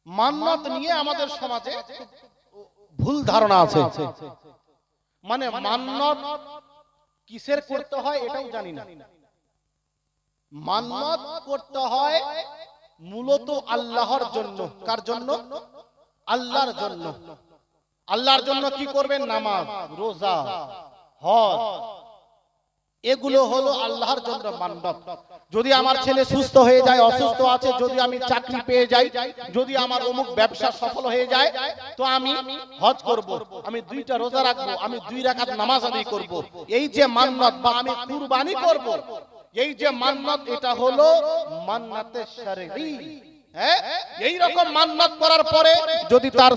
মান্নত নিয়ে আমাদের সমাজে ভুল ধারণা আছে। মানে মান্নত কিসের করতে হয় এটাও জানি না। মান্নত করতে হয় মূলত আল্লাহর জন্য। কার জন্য? আল্লাহর জন্য। আল্লাহর জন্য কি করবেন? নামাজ, রোজা, হজ, এগুলো হলো আল্লাহর জন্য মান্নত। যদি আমার ছেলে সুস্থ হয়ে যায়, অসুস্থ আছে, যদি আমি চাকরি পেয়ে যাই, যদি আমার অমুক ব্যবসা সফল হয়ে যায়, তো আমি হজ করব, আমি 2টা রোজা রাখবো, আমি 2 রাকাত নামাজ আদায় করব। এই যে মান্নত, বা আমি কুরবানি করব, এই যে মান্নত, এটা হলো মান্নাতে শরঈ। হ্যাঁ, এই রকম মান্নত করার পরে যদি তার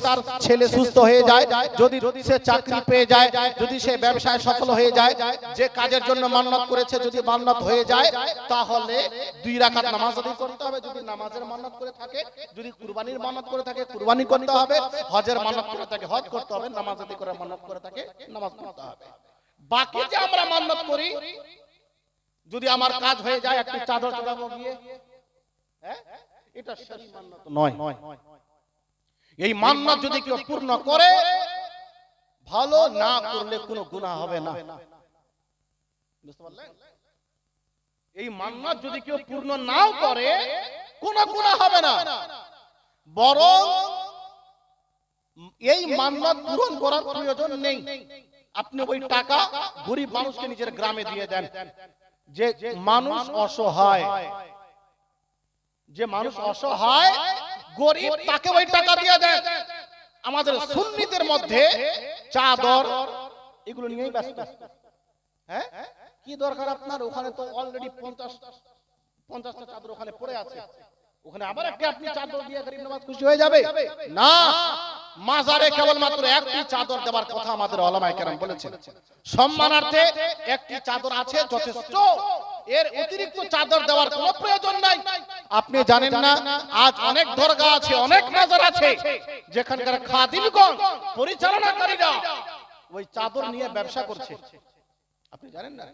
ছেলে সুস্থ হয়ে যায়, যদি সে চাকরি পেয়ে যায়, যদি সে ব্যবসায় সফল হয়ে যায়, যে কাজের জন্য মান্নত করেছে যদি মান্নত হয়ে যায়, তাহলে 2 রাকাত নামাজ আদায় করতে হবে। যদি নামাজের মান্নত করে থাকে, যদি কুরবানির মান্নত করে থাকে, কুরবানি করতে হবে। হজের মান্নত করে থাকে, হজ করতে হবে। নামাজ আদায় করার মান্নত করে থাকে, নামাজ পড়তে হবে। বাকি যে আমরা মান্নত করি, যদি আমার কাজ হয়ে যায়, একটি চাদর চড়াবো গিয়ে, হ্যাঁ, এটা শরঈ মান্নত নয়। এই মান্নত যদি কেউ পূর্ণ করে, ভালো, না করলে কোনো গুনাহ হবে না। বুঝতে পারলেন? এই মান্নত যদি কেউ পূর্ণ নাও করে, কোনো গুনাহ হবে না। বরং এই মান্নত পূরণ করার প্রয়োজন নেই। আপনি ওই টাকা গরিব মানুষকে নিজের গ্রামে দিয়ে দেন। যে মানুষ অসহায়, যে মানুষ অসহায় গরিব, তাকে ওই টাকা দিয়ে দেন। আমাদের সুন্নিদের মধ্যে চাদর এগুলো নিয়েই ব্যস্ত। হ্যাঁ, কি দরকার আপনার? ওখানে তো অলরেডি 50টা চাদর ওখানে পড়ে আছে, ওখানে আবার একটা আপনি চাদর দিয়ে গরিব নওয়াজ খুশি হয়ে যাবে না। মাজারে কেবলমাত্র একটি চাদর দেওয়ার কথা আমাদের উলামায়ে কেরাম বলেছেন। সম্মানার্থে একটি চাদর আছে, যথেষ্ট। এর অতিরিক্ত চাদর দেওয়ার কোনো প্রয়োজন নাই। আপনি জানেন না, আজ অনেক দরগা আছে, অনেক মাজার আছে, যেখানকার খাদিমগণ, পরিচালনাকারীরা ওই চাদর নিয়ে ব্যবসা করছে। আপনি জানেন না?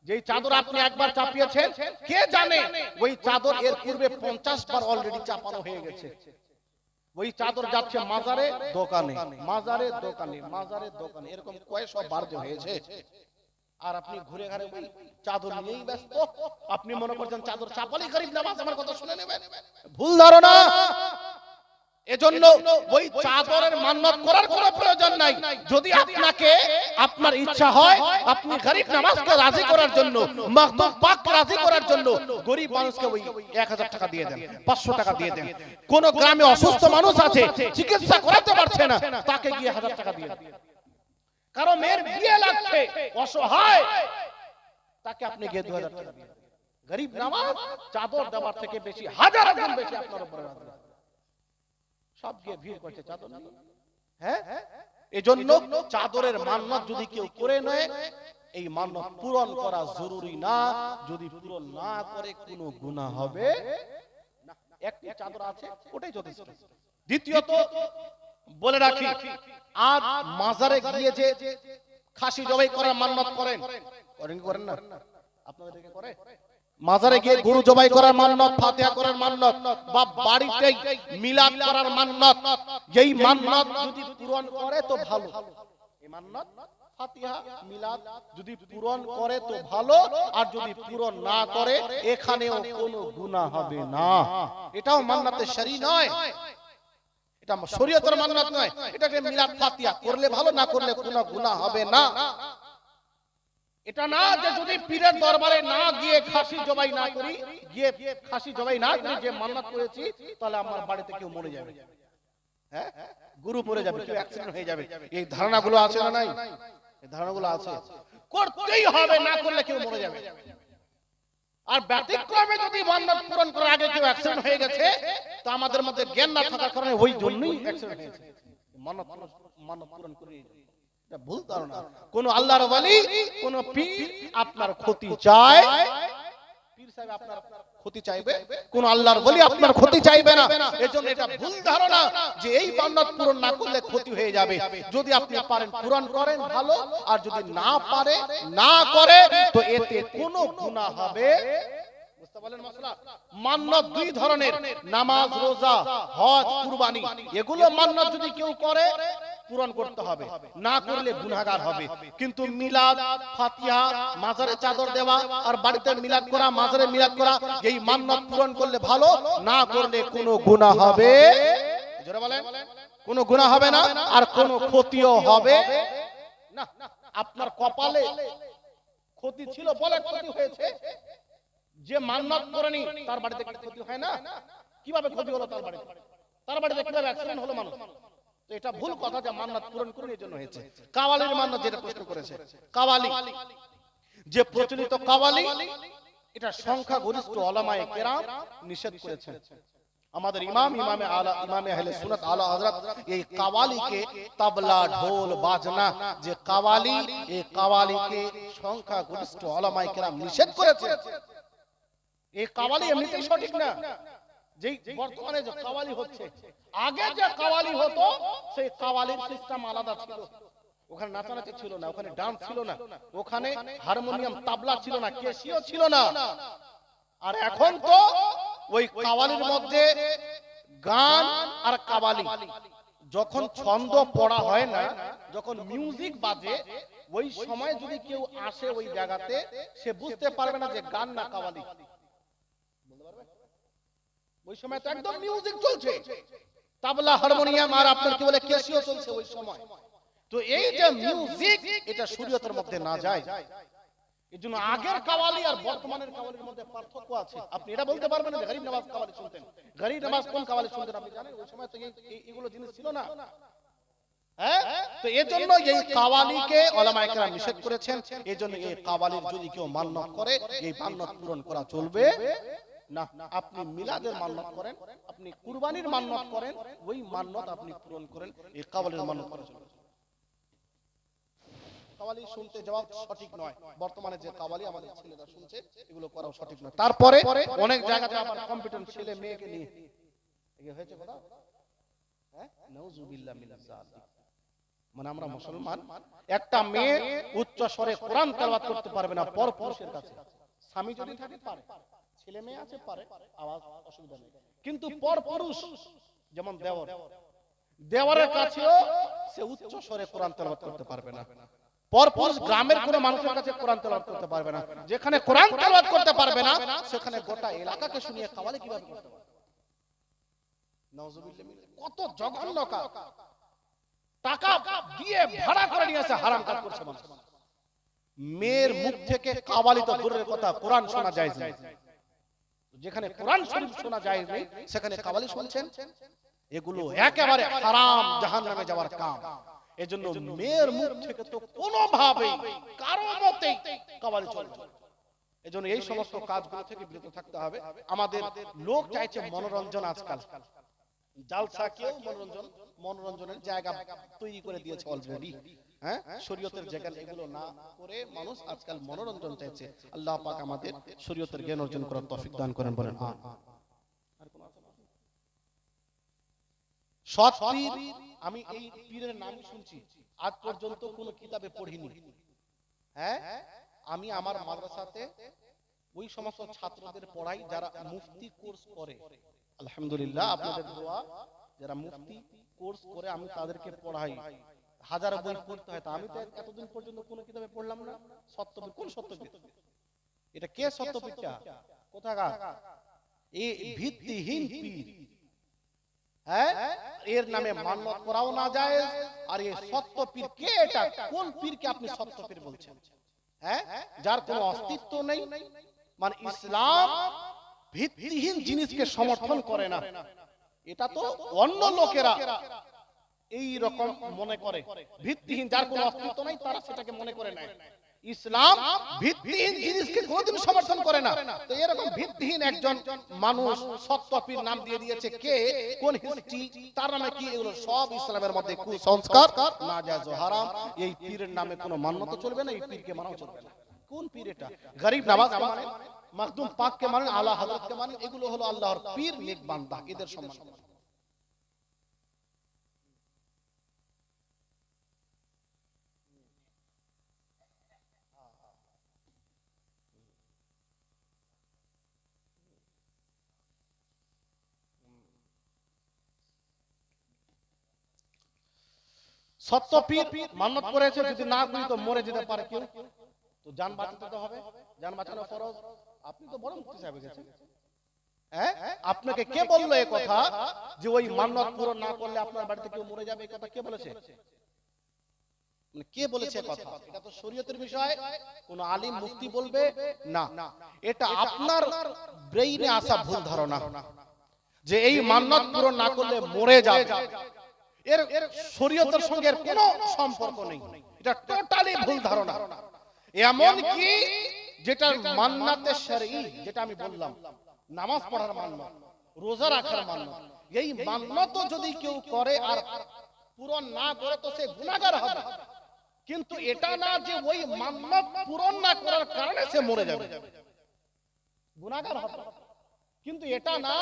যেই চাদর আপনি একবার চাপিয়েছেন, কে জানে ওই চাদর এর পূর্বে 50 বার অলরেডি চাপানো হয়ে গেছে। ওই চাদর যাচ্ছে মাজারে, দোকানে, মাজারে, দোকানে, মাজারে, দোকানে, এরকম কয়েকশো বার হয়েছে। আর আপনি ঘুরে ঘুরে ওই চাদর নিয়েই ব্যস্ত। আপনি মনে করছেন চাদর চাপালেই গরিব নওয়াজ আমার কথা শুনে নেবেন। ভুল ধারণা। এজন্য ওই চাদরের মান্নত করার কোনো প্রয়োজন নাই। যদি আপনাকে, আপনার ইচ্ছা হয়, আপনি গরিব নওয়াজকে রাজি করার জন্য, মাকদুম পাককে রাজি করার জন্য গরিব মানুষকে ওই 1000 টাকা দিয়ে দেন, 500 টাকা দিয়ে দেন। কোন গ্রামে অসুস্থ মানুষ আছে, চিকিৎসা করাতে পারছে না, তাকে গিয়ে 1000 টাকা দিয়ে দেন। কারো মেয়ের বিয়ে লাগছে, অসহায়, তাকে আপনি গিয়ে 2000 টাকা দিয়ে দেন। গরিব নওয়াজ চাদর দেওয়ার থেকে বেশি, হাজার গুণ বেশি আপনার উপরে রাজি। সব গিয়ে ভিড় করছে চাদর নিয়ে। হ্যাঁ, এজন্য চাদরের মান্নত যদি কেউ করে নেয়, এই মান্নত পূরণ করা জরুরি না। যদি পূরণ না করে কোনো গুনাহ হবে না। একটি চাদর আছে, ওটাই যথেষ্ট। দ্বিতীয়ত বলে রাখি, আজ মাজারে গিয়ে যে খাসি জবাই করার মান্নত করেন, করেন না? আপনাদেরকে করে? মাজারে গিয়ে গরু জবাই করার মান্নত, ফাতিহা করার মান্নত, বা বাড়িতেই মিলাদ করার মান্নত, এই মান্নত যদি পূরণ করে তো ভালো। এই মান্নত, ফাতিহা, মিলাদ যদি পূরণ করে তো ভালো, আর যদি পূরণ না করে এখানেও কোনো গুনাহ হবে না। এটাও মান্নাতে শরঈ নয়, এটা শরীয়তের মান্নত নয়। এটাকে মিলাদ ফাতিহা করলে ভালো, না করলে কোনো গুনাহ হবে না। এটা না যে যদি পীরের দরবারে না গিয়ে খাসি জবাই না করি, গিয়ে খাসি জবাই না করি, যে মান্নাত করেছি, তাহলে আমার বাড়িতে কেউ মরে যাবে, হ্যাঁ, গরু মরে যাবে, কেউ অ্যাক্সিডেন্ট হয়ে যাবে। এই ধারণাগুলো আছে না নাই? এই ধারণাগুলো আছে। করতেই হবে, না করলে কেউ মরে যাবে। আর ব্যতিক্রমে যদি মান্নাত পূরণ করার আগে কেউ অ্যাক্সিডেন্ট হয়ে গেছে, তো আমাদের মধ্যে জ্ঞান না থাকার কারণে ওই জন্যই অ্যাক্সিডেন্ট হয়েছে। মান্নাত পূরণ করে, এটা ভুল ধারণা। কোন আল্লাহর ওয়ালি, কোন পীর আপনার ক্ষতি চায়, পীর সাহেব আপনার ক্ষতি চাইবে, কোন আল্লাহর ওয়ালি আপনার ক্ষতি চাইবে না। এজন্য এটা ভুল ধারণা যে এই মান্নাত পূরণ না করলে ক্ষতি হয়ে যাবে। যদি আপনি পারেন পূরণ করেন, ভালো, আর যদি না পারে, না করে, তো এতে কোনো গুনাহ হবে। বুঝতে বলেন মশলা? মান্নত দুই ধরনের, নামাজ, রোজা, হজ, কুরবানি। এগুলো মান্নত যদি কেউ করে পূরণ করতে হবে, না করলে গুনাহগার হবে। কিন্তু মিলাদ, ফাতিহা, মাজারে চাদর দেওয়া আর বাড়িতে মিলাদ করা, মাজারে মিলাদ করা, এই মান্নত পূরণ করলে ভালো, না করলে কোনো গুনাহ হবে, জোরে বলেন, কোনো গুনাহ হবে না, আর কোনো ক্ষতিও হবে না। আপনার কপালে ক্ষতি ছিল বলে ক্ষতি হয়েছে, যে মান্নত করেনি তার বাড়িতে ক্ষতি হয় না? কিভাবে ক্ষতি হলো তার বাড়িতে? তার বাড়িতে কিভাবে অ্যাক্সিডেন্ট হলো মানুষ? তো এটা ভুল কথা যে মান্নাত পূরণ করুন এই জন্য হয়েছে। কাওয়ালির মান্নাত যেটা প্রশ্ন করেছে, কাওয়ালি যে প্রচলিত কাওয়ালি, এটা সংখ্যা গরিষ্ঠ উলামায়ে কেরাম নিষেধ করেছেন। আমাদের ইমামে আহলে সুন্নাত আলা হযরত এই কাওয়ালিকে তবলা, ঢোল, বাজনা যে কাওয়ালি, এই কাওয়ালিকে সংখ্যা গরিষ্ঠ উলামায়ে কেরাম নিষেধ করেছে। এই কাওয়ালি এমনিতেই সঠিক না। যেই বর্তমানে যে কাওয়ালি হচ্ছে, আগে যে কাওয়ালি হতো সেই কাওয়ালির সিস্টেম আলাদা ছিল। ওখানে নাচানাচি ছিল না, ওখানে ডান্স ছিল না, ওখানে হারমোনিয়াম, তাবলা ছিল না, ক্যাসিও ছিল না। আর এখন তো ওই কাওয়ালির মধ্যে গান আর কাওয়ালি, যখন ছন্দ পড়া হয় না, যখন মিউজিক বাজে, ওই সময় যদি কেউ আসে ওই জায়গাতে, সে বুঝতে পারবে না যে গান না কাওয়ালি। ওই সময় তো একদম মিউজিক চলছে, তাবলা, হারমোনিয়াম আর আপনার কি বলে ক্যাসিও চলছে ওই সময়। তো এই যে মিউজিক, এটা শরীয়তের মধ্যে না যায়। এজন্য আগের কাওয়ালি আর বর্তমানের কাওয়ালির মধ্যে পার্থক্য আছে। আপনি এটা বলতে পারবেন না যে গরিব নওয়াজ কাওয়ালি শুনতেন। গরিব নওয়াজ কোন কাওয়ালি শুনতেন আপনি জানেন? ওই সময় তো এইগুলো জিনিস ছিল না। হ্যাঁ, তো এজন্য এই কাওয়ালিকে উলামায়ে কেরাম নিষেধ করেছেন। এজন্য এই কাওয়ালির যদি কেউ মান্নত করে, এই মান্নত পূরণ করা চলবে না। আপনি মিলাদের মান্নত করেন, আপনি কুরবানির মান্নত করেন, ওই মান্নত আপনি পূরণ করেন, এই কাওয়ালির মান্নত করা চলবে। কাওয়ালি শুনতে যাওয়া সঠিক নয়। বর্তমানে যে কাওয়ালি আমাদের ছেলেরা শুনছে, এগুলো করাও সঠিক নয়। তারপরে অনেক জায়গাতে আবার কম্পিটিশন ছেলে মেয়েকে নিয়ে এই হয়েছে কথা, হ্যাঁ, নাউজুবিল্লাহ মিনাজ জালিক। মানে আমরা মুসলমান, একটা মেয়ে উচ্চ স্বরে কোরআন তেলাওয়াত করতে পারবে না পর পুরুষের কাছে। স্বামী যদি থাকে পারে, ছেলে মেয়ে আছে পারে, আওয়াজ অসুবিধা নেই। কিন্তু পর পুরুষ যেমন দেওয়ারের কাছেও সে উচ্চ স্বরে কোরআন তেলাওয়াত করতে পারবে না। পরপুরুষ গ্রামের কোন মানুষের কাছে কোরআন তেলাওয়াত করতে পারবে না। যেখানে কোরআন তেলাওয়াত করতে পারবে না, সেখানে গোটা এলাকাকে শুনিয়ে কাওয়ালি কিভাবে করতে পারবে? নাউজুবিল্লাহ। কত জঘন্য কাজ! টাকা দিয়ে ভাড়া করে নিয়ে এসে হারাম কাজ করছে মানুষ। মেয়ের মুখ থেকে কাওয়ালি তো দূরের কথা, কোরআন শোনা জায়েজ নেই। যেখানে কোরআন শরীফ শোনা জায়েজ নেই, সেখানে কাওয়ালি শুনছেন, এগুলো একেবারে হারাম, জাহান্নামে যাওয়ার কাম। এজন্য মেয়ের মুখ থেকে তো কোনোভাবেই কারো মতেই কাওয়ালি চলবে না। এজন্য এই সমস্ত কাজগুলো থেকে বিরত থাকতে হবে। আমাদের লোক চাইছে মনোরঞ্জন, আজকাল জালসা, কেউ মনোরঞ্জনের জায়গা তৈরি করে দিয়েছে অলরেডি। হ্যাঁ, শরীয়তের জায়গা এগুলো না করে মানুষ আজকাল মনোরঞ্জন চাইছে। আল্লাহ পাক আমাদের শরীয়তের জ্ঞান অর্জন করার তৌফিক দান করেন, বলেন আমিন। আর কোন আছে? সৎ পীর, আমি এই পীরের নাম শুনছি, আজ পর্যন্ত কোনো কিতাবে পড়িনি। হ্যাঁ, আমি আমার মাদ্রাসাতে ওই সমস্ত ছাত্রদের পড়াই যারা মুফতি কোর্স করে। আলহামদুলিল্লাহ, আপনাদের দোয়া, যারা মুফতি কোর্স করে আমি তাদেরকে পড়াই। হাজার বই পড়তে হয়, তা আমি তো এতদিন পর্যন্ত কোনো কিতাবে পড়লাম না। সত্যপীর, কোন সত্যপীর? এটা কে সত্যপীরটা? কোথাকার? এই ভিত্তিহীন পীর। হ্যাঁ, এর নামে মান্নত করাও না যায়। আর এই সত্য পীর কে? এটা কোন পীরকে আপনি সত্য পীর বলছেন? হ্যাঁ, যার কোনো অস্তিত্ব নেই। মানে ইসলাম ভিত্তিহীন জিনিসকে সমর্থন করে না। এটা তো অন্য লোকেরা এই রকম মনে করে, ভিত্তিহীন, যার কোনো অস্তিত্ব নাই, তারা সেটাকে মনে করে নেয়। ইসলাম ভিত্তিহীন জিনিসকে কোনদিন সমর্থন করে না। তো এরকম ভিত্তিহীন একজন মানুষ সত্যপীর নাম দিয়ে দিয়েছে, কে, কোন হিস্ট্রি, তার নামে কি, এগুলো সব ইসলামের মধ্যে কুসংস্কার, নাজায়েজ ও হারাম। এই পীরের নামে কোনো মান্যত চলবে না, এই পীরকে মানাও চলবে না। কোন পীর এটা? গরিব নওয়াজ কে মানেন, মাখদুম পাক কে মানেন, আলা হযরত কে মানেন, এগুলো হলো আল্লাহর পীর, নেক বান্দা, এদের সম্মান করুন। সত্যপীর মান্নত করেছে যদি না করি তো মরে যেতে পারে কেউ, তো জান বাঁচাতে তো হবে, জান বাঁচানো ফরজ। আপনি তো বড় মুফতি সাহেব গেছেন, হ্যাঁ? আপনাকে কে বললো এই কথা যে ওই মান্নত পূরণ না করলে আপনার বাড়িতে কেউ মরে যাবে? এই কথা কে বলেছে? কে বলেছে কথা? এটা তো শরীয়তের বিষয়, কোন আলিম মুফতি বলবে না। এটা আপনার ব্রেইনে আসা ভুল ধারণা যে এই মান্নত পূরণ না করলে মরে যাবে। এর শরীয়তের সঙ্গে কোনো সম্পর্ক নেই, এটা টোটালি ভুল ধারণা। এমন কি যেটা মান্নাতে শরঈ, যেটা আমি বললাম, নামাজ পড়ার মান্নত, রোজা রাখার মান্নত, এই মান্নত যদি কেউ করে আর পূরণ না করে তো সে গুনাহগার হবে। কিন্তু এটা না যে ওই মান্নত পূরণ না করার কারণে সে মরে যাবে, গুনাহগার হবে। কিন্তু এটা না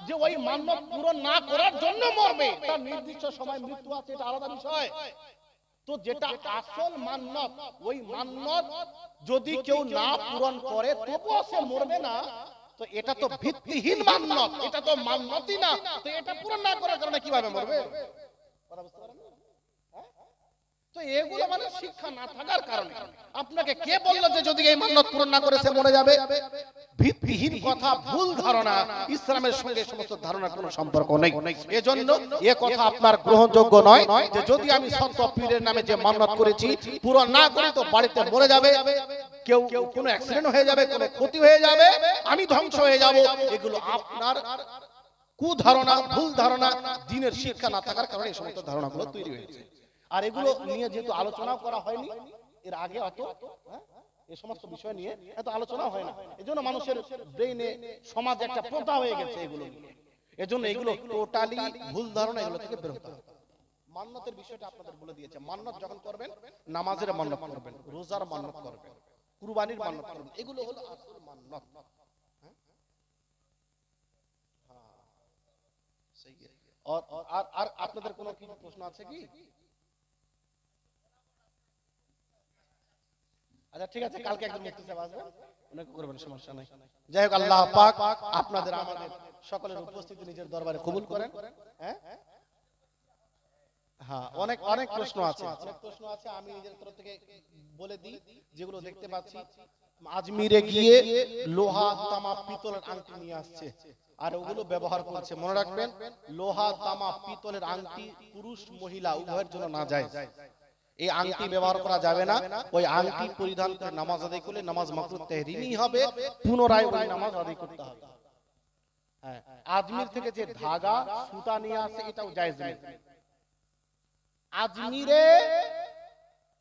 যে ওই মান্নত পূরণ না করার জন্য মরবে, তার নির্দিষ্ট সময় মৃত্যু আছে, এটা আলাদা বিষয়। তো যেটা আসল মান্নত, ওই মান্নত যদি কেউ না পূরণ করে তবুও সে মরবে না, তো এটা তো ভিত্তিহীন মান্নত, এটা তো মান্নতই না। তো এটা পূরণ না করার কারণে কিভাবে মরবে? কথা বুঝতে পারেন? তো এগুলো মানে শিক্ষা না থাকার কারণে। আপনাকে কে বললো যে যদি এই মান্নত পূরণ না করে সে মরে যাবে? ভিত্তিহীন কথা, ভুল ধারণা। ইসলামের সঙ্গে সমস্ত ধারণার কোনো সম্পর্ক নেই। এজন্য এ কথা আপনার গ্রহণযোগ্য নয় যে যদি আমি সন্ত পীরের নামে যে মান্নত করেছি পূরণ না করি তো বাড়িতে মরে যাবে, কেউ কোনো অ্যাক্সিডেন্ট হয়ে যাবে, কোনো ক্ষতি হয়ে যাবে, আমি ধ্বংস হয়ে যাব। এগুলো আপনার কুধারণা, ভুল ধারণা। দ্বীনের শিক্ষা না থাকার কারণে এই সমস্ত ধারণাগুলো তৈরি হয়েছে। আর এগুলো নিয়ে যেহেতু আলোচনাও করা হয়নি এর আগে, অত এই সমস্ত বিষয় নিয়ে এত আলোচনা হয় না, এজন্য মানুষের ব্রেইনে সমাজে একটা প্রথা হয়ে গেছে এগুলো নিয়ে। এজন্য এগুলো টোটালি ভুল ধারণা, এগুলো থেকে বের হতে হবে। মান্নতের বিষয়টা আপনাদের বলে দিয়েছে। মান্নত যখন করবেন, নামাজের মান্নত করবেন, রোজার মান্নত করবেন, কুরবানির মান্নত করবেন, এগুলো হলো আসল মান্নত। আর আপনাদের কোনো কি প্রশ্ন আছে কি? আচ্ছা ঠিক আছে, কালকে একজন মুফতি সাহেব আসবেন, উনাকে করবেন, সমস্যা নাই। যাই হোক, আল্লাহ পাক আপনাদের আমাদের সকলের উপস্থিতি নিজের দরবারে কবুল করেন। হ্যাঁ হ্যাঁ, অনেক অনেক প্রশ্ন আছে, অনেক প্রশ্ন আছে। আমি নিজের তরফ থেকে বলে দিই যেগুলো দেখতে পাচ্ছি। আজমিরে গিয়ে লোহা, তামা, পিতলের আংটি নিয়ে আসছে আর ওগুলো ব্যবহার করছে। মনে রাখবেন, লোহা, তামা, পিতলের আংটি পুরুষ মহিলা উভয়ের জন্য না যায়। এই আংটি ব্যবহার করা যাবে না। ওই আংটি পরিধান করে নামাজ আদায় করলে নামাজ মাকরুহ তাহরিমি হবে, পুনরায় ওই নামাজ আদায় করতে হবে। হ্যাঁ, আজমির থেকে যে ধাগা, সুতা নিয়ে আসে এটাও জায়েজ নেই। আজমিরে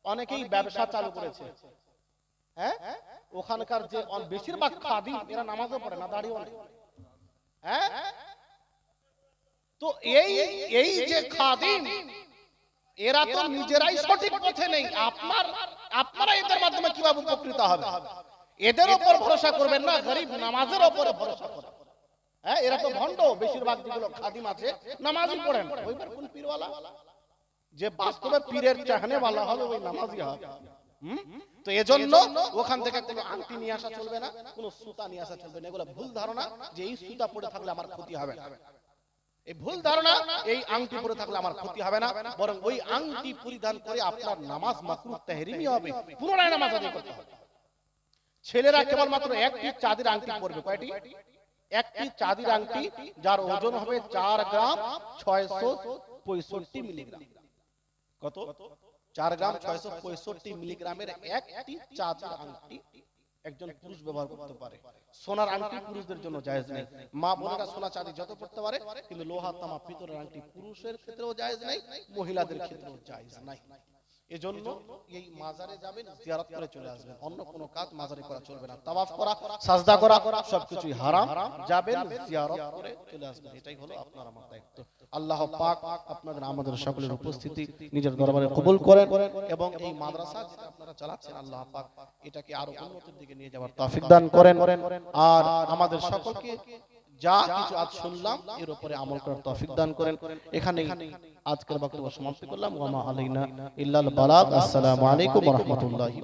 অনেকেই ব্যবসা চালু করেছে, হ্যাঁ, ওখানকার যে বেশিরভাগ খাদিম এরা নামাজও পড়ে না, দাঁড়িয়েও নেই। হ্যাঁ, তো এই যে খাদিম এরা তো নিজেরাই সঠিক পথে নেই। আপনারা এদের মাধ্যমে কিভাবে উপকৃত হবে? এদের উপর ভরসা করবেন না, গরিব নামাজের উপরে ভরসা করেন। হ্যাঁ, এরা তো ভণ্ড। বেশিরভাগ যেগুলো খাদিম আছে নামাজই পড়েন। ওইবার কোন পীরওয়ালা যে বাস্তবে পীরের চাহনে वाला হবে ওই নামাজি হবে। তো এজন্য ওখান থেকে কোনো আংটি নিয়ে আসা চলবে না, কোনো সুতা নিয়ে আসা চলবে না। এগুলো ভুল ধারণা যে এই সুতা পড়ে থাকলে আমার ক্ষতি হবে না। এই ভুল ধারণা, এই আংটি পরে থাকলে আমার ক্ষতি হবে না, বরং ওই আংটি পরিধান করে আপনার নামাজ মাকরুহ তাহরিমি হবে, পুনরায় নামাজ আদায় করতে হবে। ছেলেরা কেবলমাত্র একটি চাঁদির আংটি পরবে। কয়টি? একটি চাঁদির আংটি, যার ওজন হবে 4 গ্রাম 665 মিলিগ্রাম। কত? 4 গ্রাম 665 মিলিগ্রামের একটি চাঁদির আংটি একজন পুরুষ ব্যবহার করতে পারে। সোনার আংটি পুরুষদের জন্য জায়েজ নেই। মা বোনেরা সোনা চাঁদি যত পড়তে পারে, কিন্তু লোহা, তামা, পিতলের আংটি পুরুষের ক্ষেত্রেও জায়েজ নেই, মহিলাদের ক্ষেত্রেও জায়েজ নাই। এজন্য এই মাজারে যাবেন, জিয়ারত করে চলে আসবেন, অন্য কোনো কাজ মাজারে করা চলবে না। তাওয়াফ করা, সাজদা করা সবকিছুই হারাম। যাবেন, জিয়ারত করে চলে আসবেন, এটাই হলো আপনার আমার দায়িত্ব। আল্লাহ পাক আপনাদের আমাদের সকলের উপস্থিতি নিজের দরবারে কবুল করেন এবং এই মাদ্রাসা যেটা আপনারা চালাচ্ছেন, আল্লাহ পাক এটাকে আরো উন্নতির দিকে নিয়ে যাওয়ার তৌফিক দান করেন। আর আমাদের সকলকে যা কিছু আজ শুনলাম এর উপরে আমল করার তৌফিক দান করেন। এখানেই আজকের বক্তব্য সমাপ্তি করলাম। ওয়া মা আলাইনা ইল্লাল বালাগ। আসসালামু আলাইকুম ওয়া রাহমাতুল্লাহি।